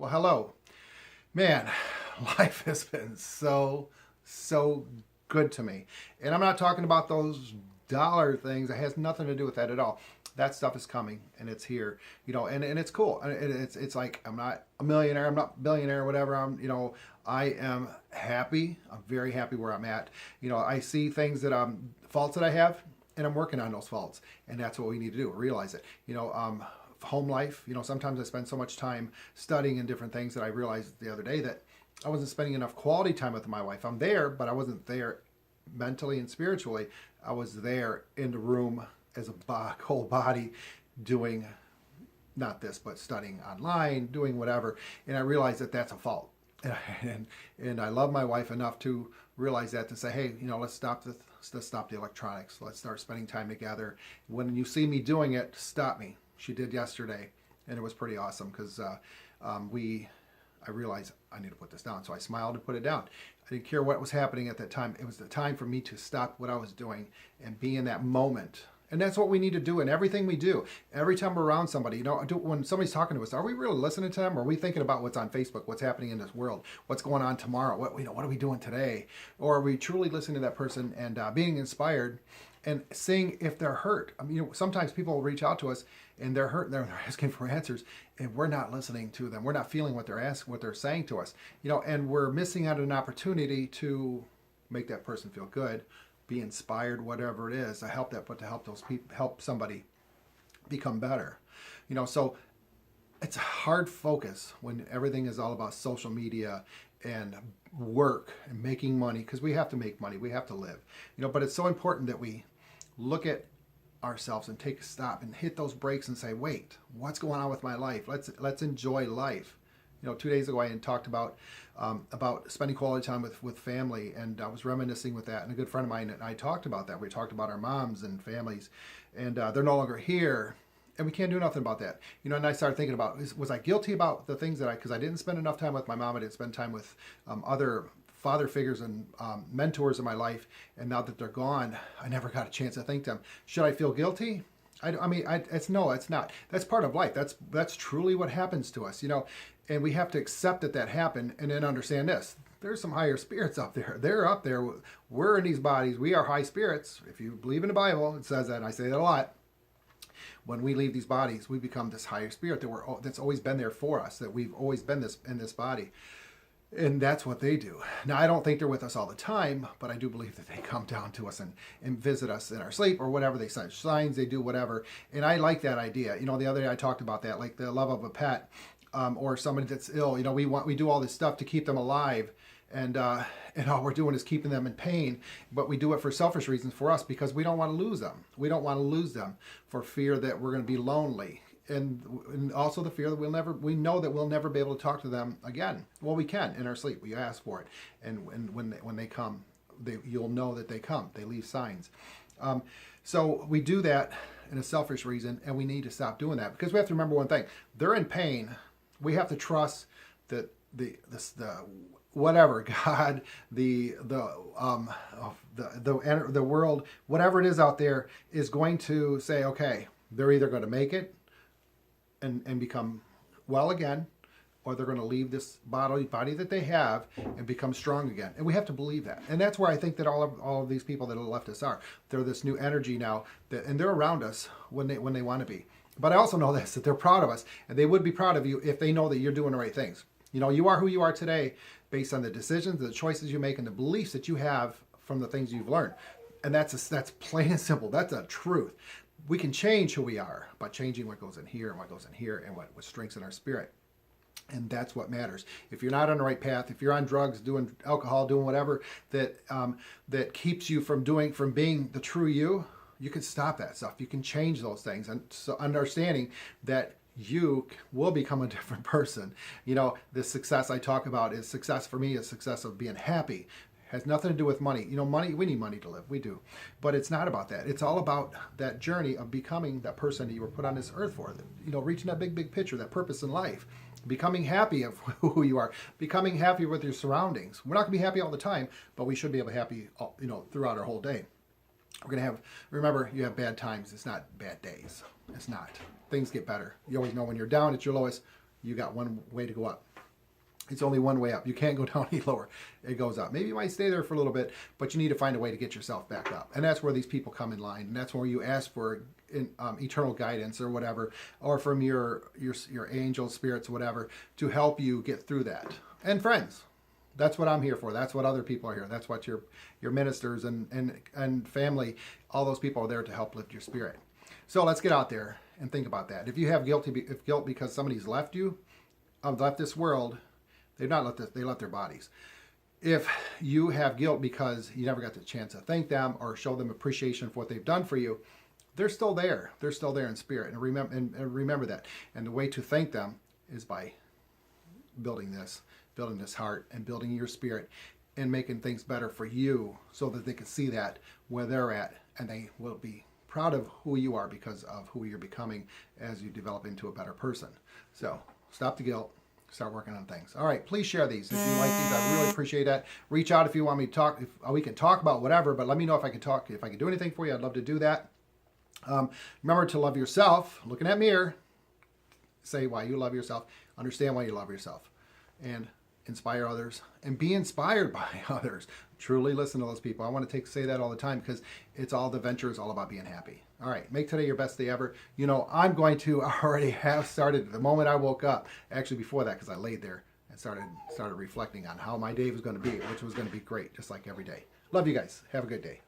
Well, hello. Man, life has been so good to me. And I'm not talking about those dollar things. It has nothing to do with that at all. That stuff is coming and it's here, and it's cool. And it's like I'm not a millionaire, I'm not a billionaire, whatever. I am happy. I'm very happy where I'm at. I see things that faults that I have, and I'm working on those faults. And that's what we need to do, realize it. Home life, sometimes I spend so much time studying and different things that I realized the other day that I wasn't spending enough quality time with my wife. I'm there, but I wasn't there mentally and spiritually. I was there in the room as a whole body doing not this, but studying online, doing whatever. And I realized that that's a fault. And I love my wife enough to realize that, to say, hey, let's stop the electronics. Let's start spending time together. When you see me doing it, stop me. She did yesterday, and it was pretty awesome because I realized I need to put this down. So I smiled and put it down. I didn't care what was happening at that time. It was the time for me to stop what I was doing and be in that moment. And that's what we need to do in everything we do. Every time we're around somebody, when somebody's talking to us, are we really listening to them? Or are we thinking about what's on Facebook, what's happening in this world, what's going on tomorrow, what are we doing today? Or are we truly listening to that person and being inspired and seeing if they're hurt? Sometimes people will reach out to us and they're hurt and they're asking for answers, and we're not listening to them. We're not feeling what they're asking, what they're saying to us. And we're missing out on an opportunity to make that person feel good, be inspired, whatever it is, to help those people, help somebody become better. So it's a hard focus when everything is all about social media and work and making money, because we have to make money, we have to live. But it's so important that we look at ourselves and take a stop and hit those brakes and say, wait, what's going on with my life? Let's enjoy life. 2 days ago I had talked about spending quality time with family, and I was reminiscing with that. And a good friend of mine and I talked about that. We talked about our moms and families, and they're no longer here, and we can't do nothing about that. And I started thinking about, was I guilty about the things because I didn't spend enough time with my mom, I didn't spend time with other father figures and mentors in my life, and now that they're gone, I never got a chance to thank them. Should I feel guilty? It's not. That's part of life. That's truly what happens to us, and we have to accept that happened, and then understand this. There's some higher spirits up there. They're up there. We're in these bodies. We are high spirits. If you believe in the Bible, it says that, and I say that a lot. When we leave these bodies, we become this higher spirit that's always been there for us, that we've always been in this body. And that's what they do. Now, I don't think they're with us all the time, but I do believe that they come down to us and visit us in our sleep or whatever. They send signs, they do whatever. And I like that idea. The other day I talked about that, like the love of a pet, or somebody that's ill. We do all this stuff to keep them alive. And all we're doing is keeping them in pain, but we do it for selfish reasons for us, because we don't want to lose them. We don't want to lose them for fear that we're going to be lonely. And also the fear that we know that we'll never be able to talk to them again. Well, we can in our sleep. We ask for it. And when they come, you'll know that they come. They leave signs. So we do that in a selfish reason, and we need to stop doing that, because we have to remember one thing. They're in pain. We have to trust that the whatever, God, the world, whatever it is out there, is going to say, okay, they're either going to make it and become well again, or they're going to leave this body that they have and become strong again. And we have to believe that. And that's where I think that all of these people that have left us are. They're this new energy now, and they're around us when they want to be. But I also know this, that they're proud of us, and they would be proud of you if they know that you're doing the right things. You are who you are today based on the decisions, the choices you make, and the beliefs that you have from the things you've learned. And that's plain and simple. That's a truth. We can change who we are by changing what goes in here and what goes in here, and what strengthens our spirit. And that's what matters. If you're not on the right path, if you're on drugs, doing alcohol, doing whatever that keeps you from being the true you, you can stop that stuff. You can change those things. And so understanding that you will become a different person. The success I talk about is success for me is success of being happy. Has nothing to do with money. Money, we need money to live. We do. But it's not about that. It's all about that journey of becoming that person that you were put on this earth for. Reaching that big picture, that purpose in life. Becoming happy of who you are. Becoming happy with your surroundings. We're not going to be happy all the time, but we should be able to be happy, throughout our whole day. Remember, you have bad times. It's not bad days. It's not. Things get better. You always know when you're down at your lowest, you got one way to go up. It's only one way up. You can't go down any lower. It goes up. Maybe you might stay there for a little bit, but you need to find a way to get yourself back up. And that's where these people come in line. And that's where you ask for eternal guidance or whatever, or from your angels, spirits, whatever, to help you get through that. And friends. That's what I'm here for. That's what other people are here. That's what your ministers and family, all those people are there to help lift your spirit. So let's get out there and think about that. If you have guilt because somebody's left you, left this world, they've not left this, they left their bodies. If you have guilt because you never got the chance to thank them or show them appreciation for what they've done for you, they're still there. They're still there in spirit. And remember that. And the way to thank them is by building this heart and building your spirit and making things better for you so that they can see that where they're at, and they will be proud of who you are because of who you're becoming as you develop into a better person. So stop the guilt. Start working on things. All right, please share these if you like these. I really appreciate that. Reach out if you want me to talk. If we can talk about whatever, but let me know if I can talk. If I can do anything for you, I'd love to do that. Remember to love yourself. Look in that mirror. Say why you love yourself. Understand why you love yourself, and inspire others and be inspired by others. Truly listen to those people. I want to say that all the time because it's all the venture is all about being happy. All right, make today your best day ever. You know, I'm going to already have started the moment I woke up. Actually, before that, because I laid there and started reflecting on how my day was going to be, which was going to be great, just like every day. Love you guys. Have a good day.